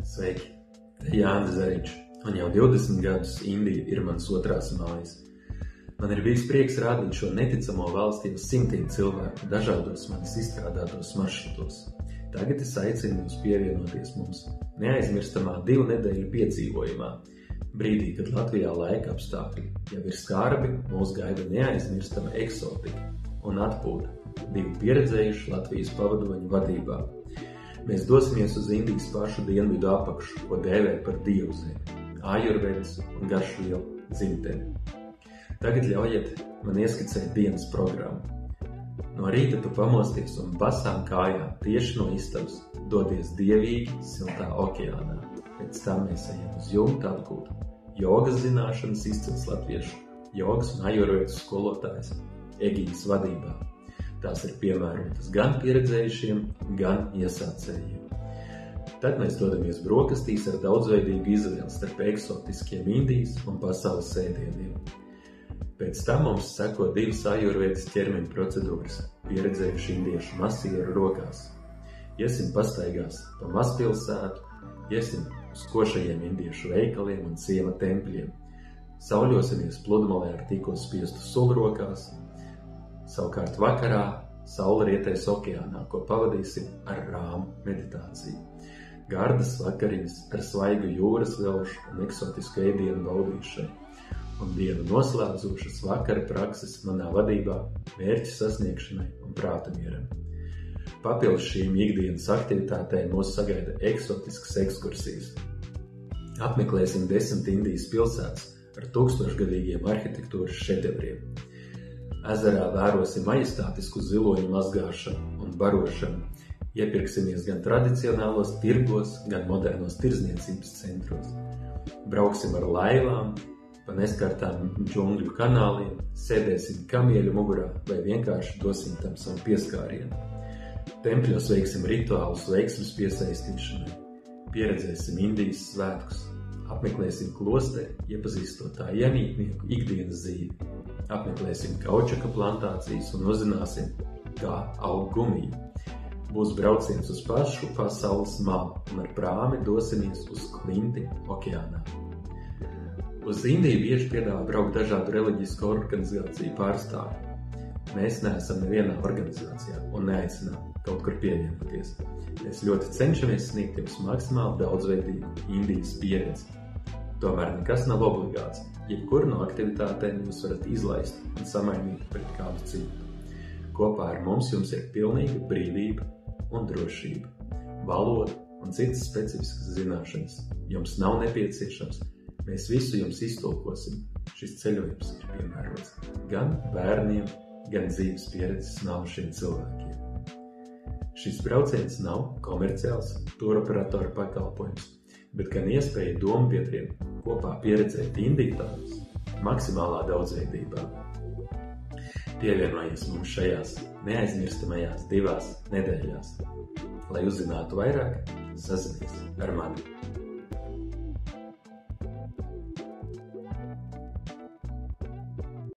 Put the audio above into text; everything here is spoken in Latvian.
Sveiki! Te Jānis Zariņš, un jau 20 gadus Indija ir mans otrās mājas. Man ir bijis prieks rādīt šo neticamo valsti uz simtiem cilvēku dažādos manis izstrādātos maršrutos. Tagad es aicinu jūs pievienoties mums neaizmirstamā 2 nedēļu piedzīvojumā. Brīdī, kad Latvijā laika apstākļi jau ir skarbi, mūs gaida neaizmirstama eksotika un atpūta 2 pieredzējuši Latvijas pavadoņu vadībā. Mēs dosimies uz Indijas pašu dienvidu apakšu, ko dēvē par Dievzemi, Ajurvedas un garšvielu dzimteni. Tagad ļaujiet man ieskicēt dienas programmu. No rīta tu pamosties un basām kājām tieši no istabas dodies dievīgi siltā okeānā. Pēc tam mēs ejam uz jumtu atgūt jogas zināšanas izcils latviešu jogas un ajurvedas skolotājs Egijas vadībā. Tās ir piemērotas gan pieredzējušiem, gan iesācējiem. Tad mēs dodamies brokastīs ar daudzveidīgu izvēli starp eksotiskiem Indijas un pasaules ēdieniem. Pēc tam mums seko 2 ajurvedas ķermeņa procedūras pieredzējuši indiešu masieru rokās. Iesim pastaigās pa mazpilsētu, iesim uz košajiem indiešu veikaliem un ciema tempļiem. Sauļosimies pludmalē ar tikko spiestu sulu rokās. Savukārt vakarā saule rietēs okeānā, ko pavadīsim ar rāmu meditāciju. Gardas vakariņas ar svaigu jūras velšu un eksotisku ēdienu baudīšanu. Un dienu noslēdzošas vakara prakses manā vadībā mērķu sasniegšanai un prāta mieram. Papildus šīm ikdienas aktivitātēm mūs sagaida eksotiskas ekskursijas. Apmeklēsim 10 Indijas pilsētas ar 1000-gadīgiem arhitektūras šedevriem. Ezerā vērosim majestātisku ziloņu mazgāšanu un barošanu. Iepirksimies gan tradicionālos tirgos, gan modernos tirdzniecības centros. Brauksim ar laivām, pa neskartām džungļu kanāliem, sēdēsim kamieļu mugurā vai vienkārši dosim tam savu pieskārienu. Tempļos veiksim rituālus veiksmes piesaistīšanai. Pieredzēsim Indijas svētkus. Apmeklēsim klosteri, iepazīstot tā iemītnieku ikdienas dzīvi. Apmeklēsim kaučaka plantācijas un uzzināsim, kā aug gumija. Būs brauciens uz pašu pasaules malu un ar prāmi dosimies uz klinti okeānā. Uz Indiju bieži piedāvā braukt dažādu reliģisku organizāciju pārstāvji. Mēs neesam nevienā organizācijā un neaicinām kaut kur pievienoties. Mēs ļoti cenšamies sniegt jums maksimāli daudzveidīgu Indijas pieredzi. Tomēr nekas nav obligāts. Jebkuru no aktivitātēm jūs varat izlaist un samainīt pret kādu citu. Kopā ar mums jums ir pilnīga brīvība un drošība. Valoda un citas specifiskas zināšanas jums nav nepieciešams. Mēs visu jums iztulkosim. Šis ceļojums ir piemērots gan bērniem, gan dzīves pieredzes naušiem cilvēkiem. Šis brauciens nav komerciāls turoperatora pakalpojums, bet gan iespēja dombiedriem kopā pieredzēt Indiju tādus maksimālā daudzveidībā. Pievienojies mums šajās neaizmirstamajās 2 nedēļās. Lai uzzinātu vairāk, sazinies ar mani.